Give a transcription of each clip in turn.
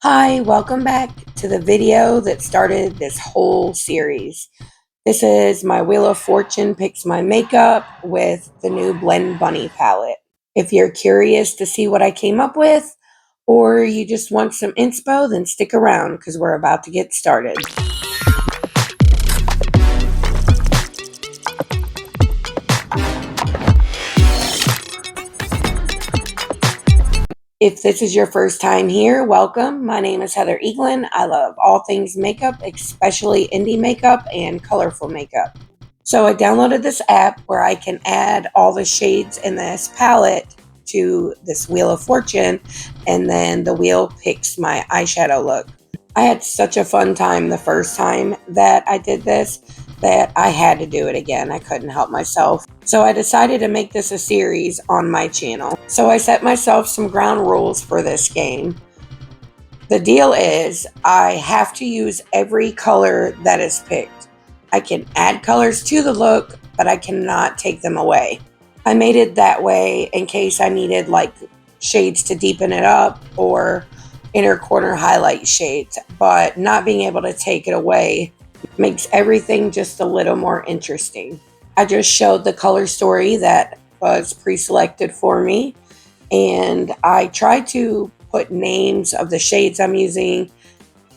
Hi, welcome back to the video that started this whole series. This is my Wheel of Fortune picks my makeup with the new Blendbunny palette. If you're curious to see what I came up with, or you just want some inspo, then stick around because we're about to get started. If this is your first time here, welcome. My name is Heather Eaglin. I love all things makeup, especially indie makeup and colorful makeup. So I downloaded this app where I can add all the shades in this palette to this Wheel of Fortune, and then the wheel picks my eyeshadow look. I had such a fun time the first time that I did this that I had to do it again. I couldn't help myself. So I decided to make this a series on my channel. So I set myself some ground rules for this game. The deal is I have to use every color that is picked. I can add colors to the look, but I cannot take them away. I made it that way in case I needed like shades to deepen it up or inner corner highlight shades, but not being able to take it away makes everything just a little more interesting. I just showed the color story that was pre-selected for me, and I tried to put names of the shades I'm using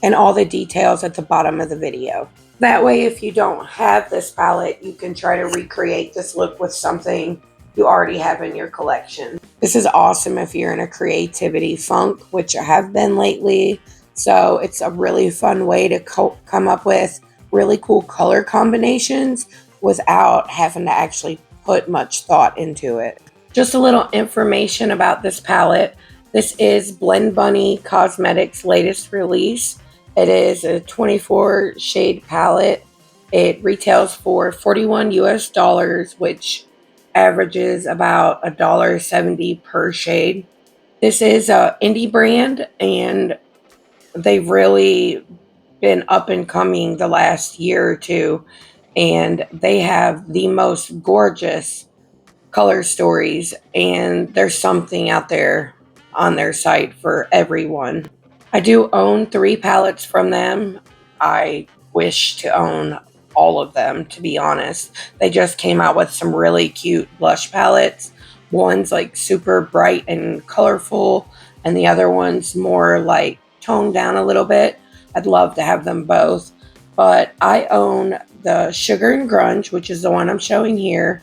and all the details at the bottom of the video. That way, if you don't have this palette, you can try to recreate this look with something you already have in your collection. This is awesome if you're in a creativity funk, which I have been lately. So it's a really fun way to come up with really cool color combinations without having to actually put much thought into it. Just a little information about this palette. This is Blendbunny Cosmetics' latest release. It is a 24 shade palette. It retails for $41 US, which averages about $1.70 per shade. This is an indie brand, and they've really been up and coming the last year or two, and they have the most gorgeous color stories, and there's something out there on their site for everyone. I do own 3 palettes from them. I wish to own all of them, to be honest. They just came out with some really cute blush palettes. One's like super bright and colorful, and the other one's more like toned down a little bit. I'd love to have them both, but I own the Sugar and Grunge, which is the one I'm showing here,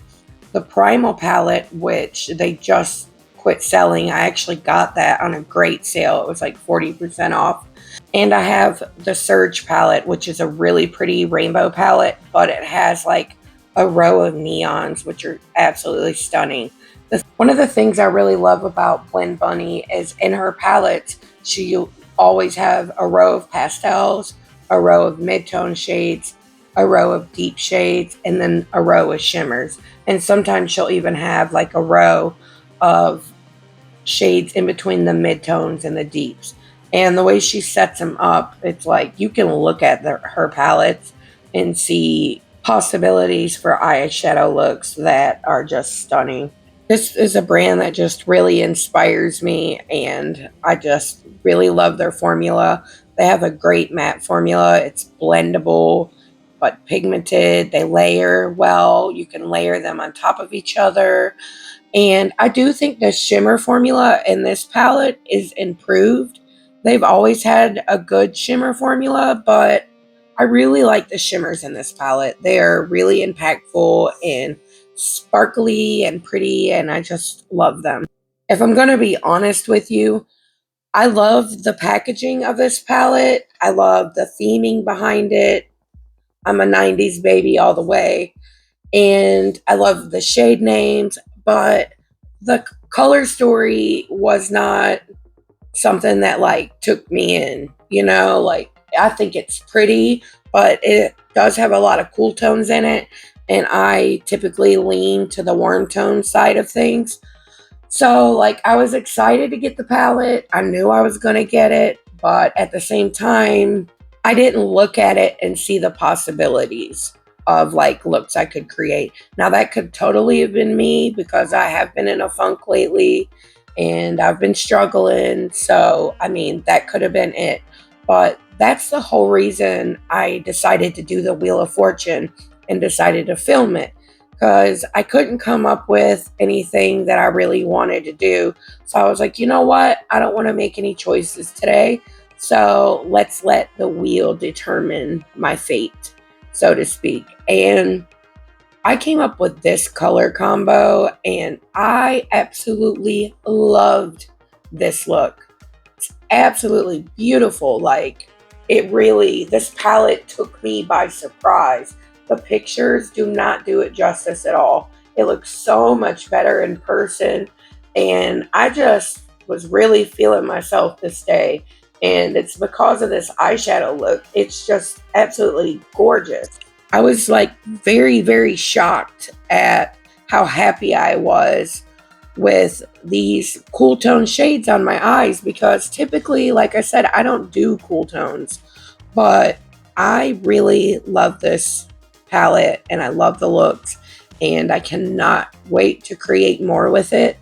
the Primal palette, which they just quit selling. I actually got that on a great sale. It was like 40% off. And I have the Surge palette, which is a really pretty rainbow palette, but it has like a row of neons, which are absolutely stunning. One of the things I really love about Blendbunny is in her palettes, she'll always have a row of pastels, a row of mid-tone shades, a row of deep shades, and then a row of shimmers. And sometimes she'll even have like a row of shades in between the mid-tones and the deeps. And the way she sets them up, it's like you can look at her palettes and see possibilities for eyeshadow looks that are just stunning. This is a brand that just really inspires me, and I just really love their formula. They have a great matte formula. It's blendable but pigmented. They layer well. You can layer them on top of each other. And I do think the shimmer formula in this palette is improved. They've always had a good shimmer formula, but I really like the shimmers in this palette. They are really impactful and sparkly and pretty, and I just love them. If I'm going to be honest with you, I love the packaging of this palette. I love the theming behind it. I'm a 90s baby all the way, and I love the shade names, but the color story was not something that like took me in, like I think it's pretty, but it does have a lot of cool tones in it, and I typically lean to the warm tone side of things. So like I was excited to get the palette. I knew I was going to get it, but at the same time, I didn't look at it and see the possibilities of like looks I could create. Now that could totally have been me because I have been in a funk lately, and I've been struggling. So, I mean, that could have been it. But that's the whole reason I decided to do the Wheel of Fortune and decided to film it, because I couldn't come up with anything that I really wanted to do. So I was like, you know what? I don't want to make any choices today. So let's let the wheel determine my fate, so to speak. And I came up with this color combo and I absolutely loved this look. Absolutely beautiful. Like, it really, this palette took me by surprise. The pictures do not do it justice at all. It looks so much better in person, and I just was really feeling myself this day. And it's because of this eyeshadow look. It's just absolutely gorgeous. I was like very, very shocked at how happy I was with these cool tone shades on my eyes, because typically, like I said, I don't do cool tones, but I really love this palette and I love the looks, and I cannot wait to create more with it.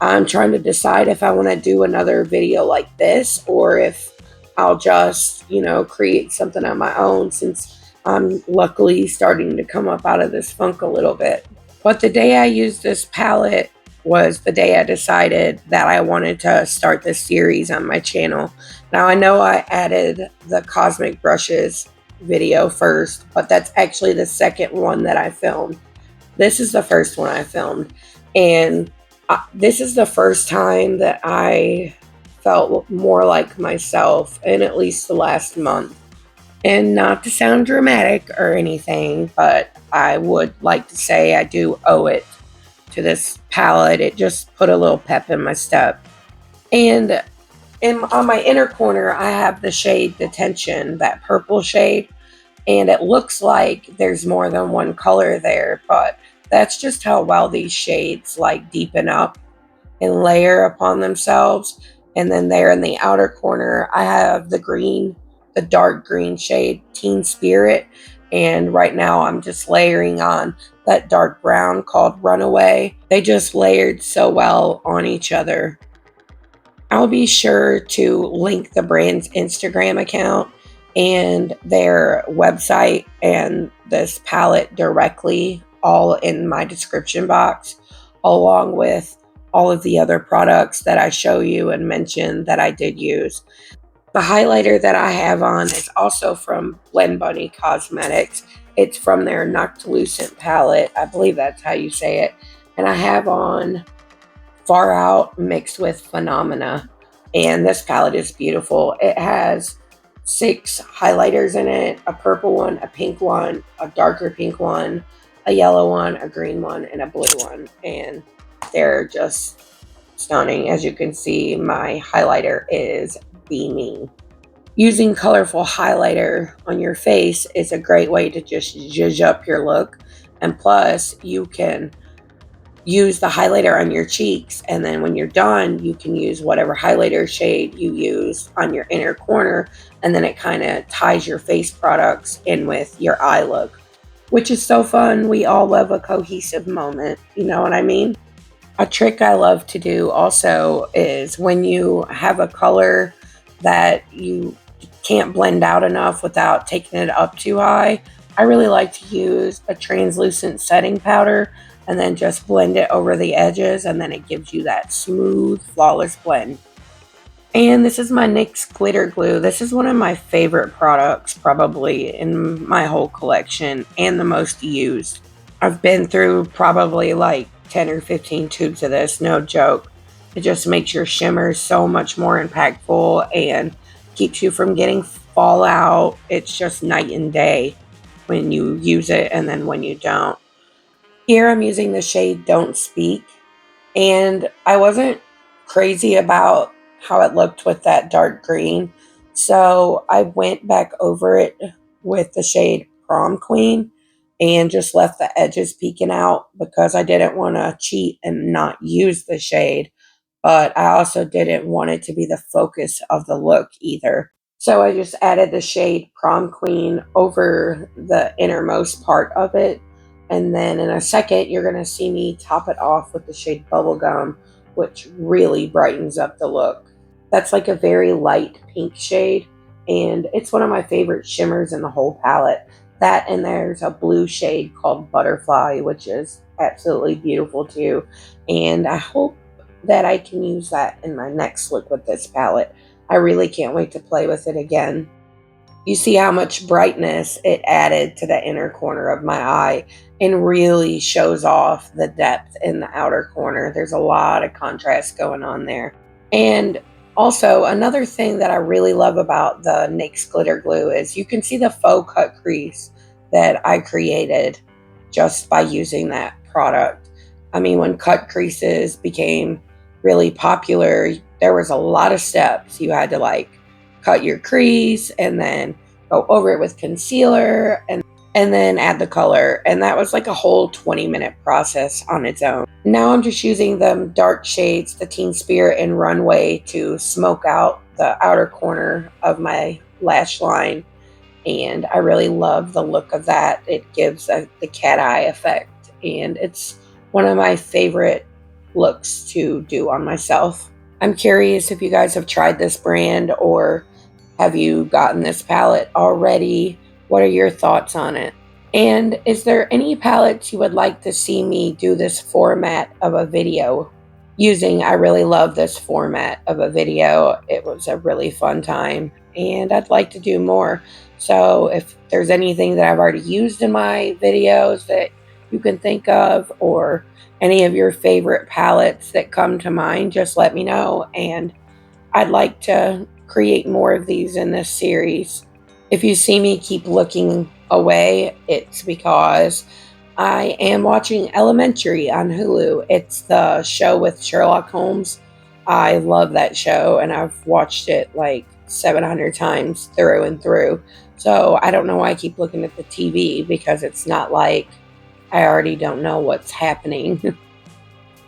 I'm trying to decide if I want to do another video like this or if I'll just, create something on my own, since I'm luckily starting to come up out of this funk a little bit. But the day I used this palette was the day I decided that I wanted to start this series on my channel. Now, I know I added the Cosmic Brushes video first, but that's actually the second one that I filmed. This is the first one I filmed, and this is the first time that I felt more like myself in at least the last month. And not to sound dramatic or anything, but I would like to say I do owe it to this palette. It just put a little pep in my step. And on my inner corner, I have the shade Detention, that purple shade. And it looks like there's more than one color there, but that's just how well these shades like deepen up and layer upon themselves. And then there in the outer corner, I have the green, the dark green shade, Teen Spirit. And right now I'm just layering on that dark brown called Runaway. They just layered so well on each other. I'll be sure to link the brand's Instagram account and their website and this palette directly all in my description box, along with all of the other products that I show you and mention that I did use. The highlighter that I have on is also from Blendbunny Cosmetics. It's from their Noctilucent palette. I believe that's how you say it. And I have on Far Out mixed with Phenomena. And this palette is beautiful. It has 6 highlighters in it, a purple one, a pink one, a darker pink one, a yellow one, a green one, and a blue one. And they're just stunning. As you can see, my highlighter is beaming. Using colorful highlighter on your face is a great way to just zhuzh up your look. And plus, you can use the highlighter on your cheeks, and then when you're done, you can use whatever highlighter shade you use on your inner corner, and then it kind of ties your face products in with your eye look, which is so fun. We all love a cohesive moment, you know what I mean? A trick I love to do also is when you have a color that you can't blend out enough without taking it up too high, I really like to use a translucent setting powder and then just blend it over the edges, and then it gives you that smooth, flawless blend. And this is my NYX glitter glue. This is one of my favorite products probably in my whole collection and the most used. I've been through probably like 10 or 15 tubes of this, no joke. It just makes your shimmers so much more impactful and keeps you from getting fallout. It's just night and day when you use it and then when you don't. Here I'm using the shade Don't Speak, and I wasn't crazy about how it looked with that dark green, so I went back over it with the shade Prom Queen and just left the edges peeking out because I didn't want to cheat and not use the shade, but I also didn't want it to be the focus of the look either. So I just added the shade Prom Queen over the innermost part of it. And then in a second, you're going to see me top it off with the shade Bubblegum which really brightens up the look. That's like a very light pink shade, and it's one of my favorite shimmers in the whole palette. That, and there's a blue shade called Butterfly, which is absolutely beautiful too. And I hope that I can use that in my next look with this palette. I really can't wait to play with it again. You see how much brightness it added to the inner corner of my eye and really shows off the depth in the outer corner. There's a lot of contrast going on there. And also, another thing that I really love about the NYX glitter glue is you can see the faux cut crease that I created just by using that product. I mean, when cut creases became really popular, there was a lot of steps. You had to like cut your crease and then go over it with concealer and then add the color. And that was like a whole 20-minute process on its own. Now I'm just using the dark shades, the Teen Spirit and Runway, to smoke out the outer corner of my lash line. And I really love the look of that. It gives the cat eye effect. And it's one of my favorite looks to do on myself. I'm curious if you guys have tried this brand or have you gotten this palette already? What are your thoughts on it? And is there any palettes you would like to see me do this format of a video using? I really love this format of a video. It was a really fun time and I'd like to do more. So if there's anything that I've already used in my videos that you can think of, or any of your favorite palettes that come to mind, just let me know. And I'd like to create more of these in this series. If you see me keep looking away, it's because I am watching Elementary on Hulu. It's the show with Sherlock Holmes. I love that show and I've watched it like 700 times through and through. So I don't know why I keep looking at the TV, because it's not like I already don't know what's happening.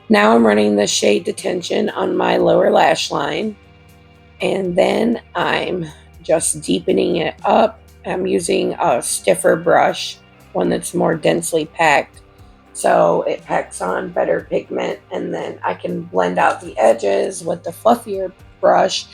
Now I'm running the shade Detention on my lower lash line. And then I'm just deepening it up. I'm using a stiffer brush, one that's more densely packed, so it packs on better pigment, and then I can blend out the edges with the fluffier brush.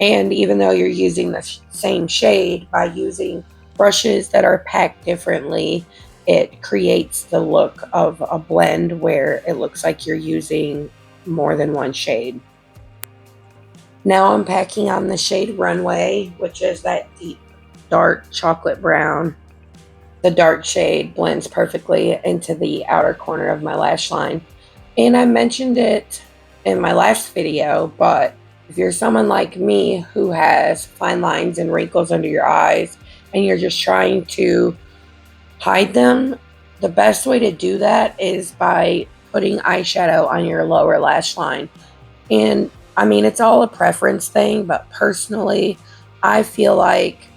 And even though you're using the same shade, by using brushes that are packed differently, it creates the look of a blend where it looks like you're using more than one shade. Now I'm packing on the shade Runway, which is that deep, dark chocolate brown. The dark shade blends perfectly into the outer corner of my lash line. And I mentioned it in my last video, but if you're someone like me who has fine lines and wrinkles under your eyes and you're just trying to hide them, the best way to do that is by putting eyeshadow on your lower lash line. And I mean, it's all a preference thing, but personally, I feel like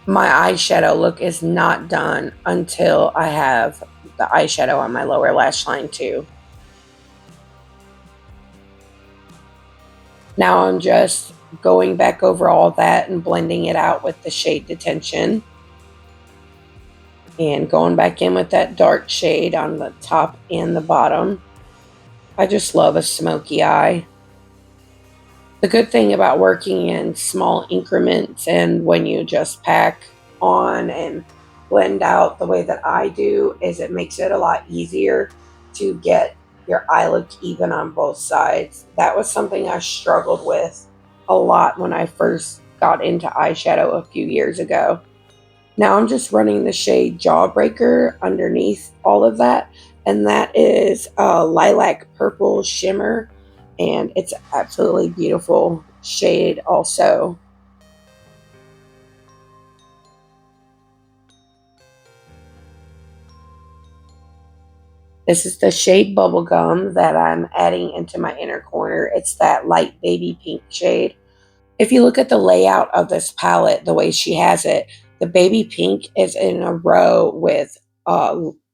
my eyeshadow look is not done until I have the eyeshadow on my lower lash line too. Now I'm just going back over all that and blending it out with the shade Detention. And going back in with that dark shade on the top and the bottom. I just love a smoky eye. The good thing about working in small increments and when you just pack on and blend out the way that I do is it makes it a lot easier to get your eye look even on both sides. That was something I struggled with a lot when I first got into eyeshadow a few years ago. Now I'm just running the shade Jawbreaker underneath all of that, and that is a lilac purple shimmer, and it's absolutely beautiful shade also. This is the shade Bubblegum that I'm adding into my inner corner. It's that light baby pink shade. If you look at the layout of this palette, the way she has it, the baby pink is in a row with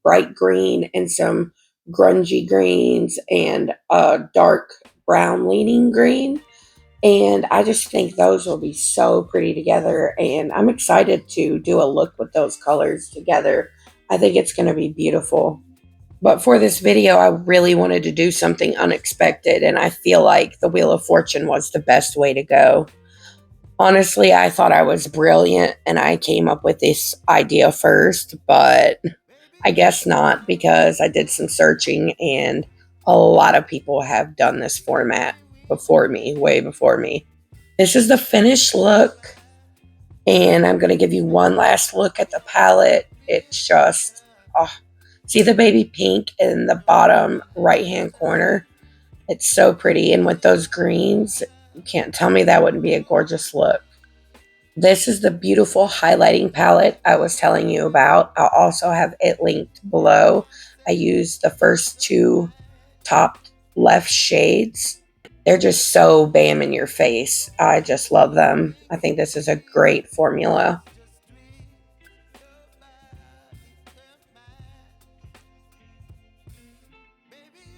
bright green and some grungy greens and a dark brown leaning green. And I just think those will be so pretty together. And I'm excited to do a look with those colors together. I think it's going to be beautiful. But for this video, I really wanted to do something unexpected, and I feel like the Wheel of Fortune was the best way to go. Honestly, I thought I was brilliant and I came up with this idea first, but I guess not because I did some searching and a lot of people have done this format before me, way before me. This is the finished look, and I'm going to give you one last look at the palette. It's just, oh, see the baby pink in the bottom right hand corner? It's so pretty, and with those greens, you can't tell me that wouldn't be a gorgeous look. This is the beautiful highlighting palette I was telling you about. I'll also have it linked below. I used the first two top left shades. They're just so bam in your face. I just love them. I think this is a great formula.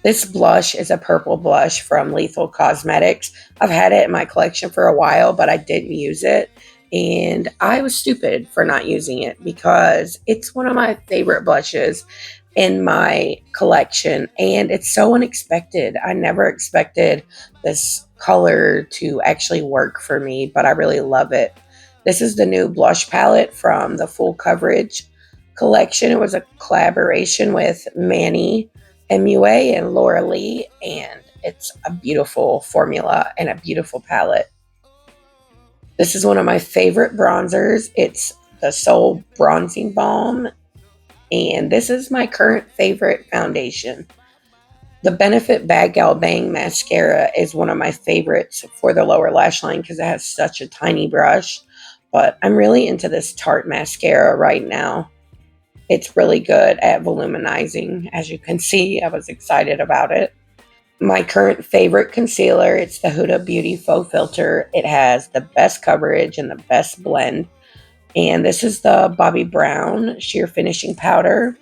This blush is a purple blush from Lethal Cosmetics. I've had it in my collection for a while, but I didn't use it. And I was stupid for not using it because it's one of my favorite blushes in my collection, and it's so unexpected. I never expected this color to actually work for me, but I really love it. This is the new blush palette from the Full Coverage collection. It was a collaboration with Manny MUA and Laura Lee, and it's a beautiful formula and a beautiful palette. This is one of my favorite bronzers. It's the Soul Bronzing Balm, and this is my current favorite foundation. The Benefit BADGAL Bang Mascara is one of my favorites for the lower lash line because it has such a tiny brush, but I'm really into this Tarte mascara right now. It's really good at voluminizing. As you can see, I was excited about it. My current favorite concealer, it's the Huda Beauty Faux Filter. It has the best coverage and the best blend. And this is the Bobbi Brown Sheer Finishing Powder.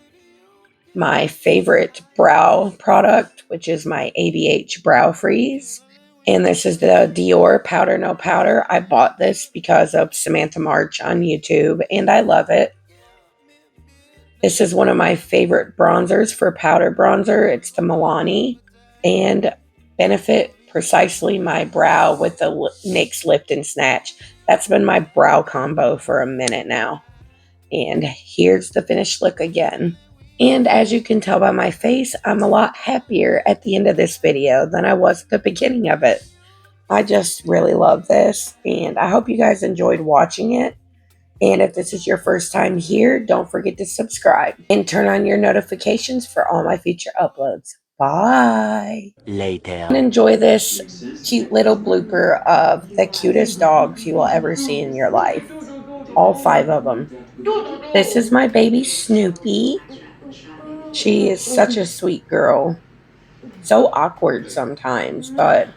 My favorite brow product, which is my ABH Brow Freeze. And this is the DIOR Powder No Powder. I bought this because of Samantha March on YouTube, and I love it. This is one of my favorite bronzers for powder bronzer. It's the MILANI, and Benefit Precisely My Brow with the NYX Lift and Snatch. That's been my brow combo for a minute now. And here's the finished look again. And as you can tell by my face, I'm a lot happier at the end of this video than I was at the beginning of it. I just really love this, and I hope you guys enjoyed watching it. And if this is your first time here, don't forget to subscribe and turn on your notifications for all my future uploads. Bye! Later. And enjoy this cute little blooper of the cutest dogs you will ever see in your life. All 5 of them. This is my baby Snoopy. She is such a sweet girl. So awkward sometimes, but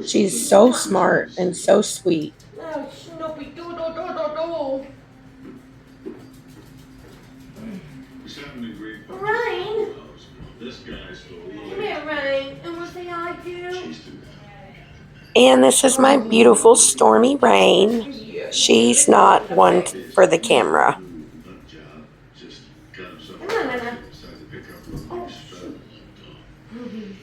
she's so smart and so sweet. Snoopy, Ryan! This guy's come here, Ryan. And what say I do? And this is my beautiful Stormy Rain. She's not one for the camera.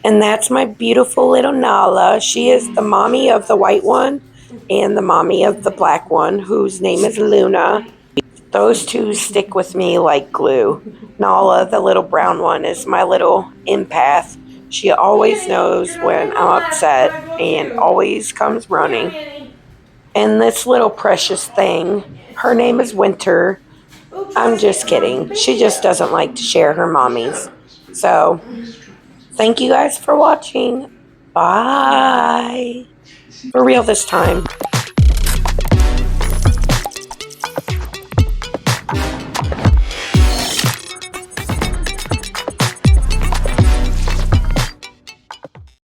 And that's my beautiful little Nala. She is the mommy of the white one and the mommy of the black one, whose name is Luna. Those two stick with me like glue. Nala, the little brown one, is my little empath. She always knows when I'm upset and always comes running. And this little precious thing, her name is Winter. I'm just kidding. She just doesn't like to share her mommies. So, thank you guys for watching. Bye. For real this time.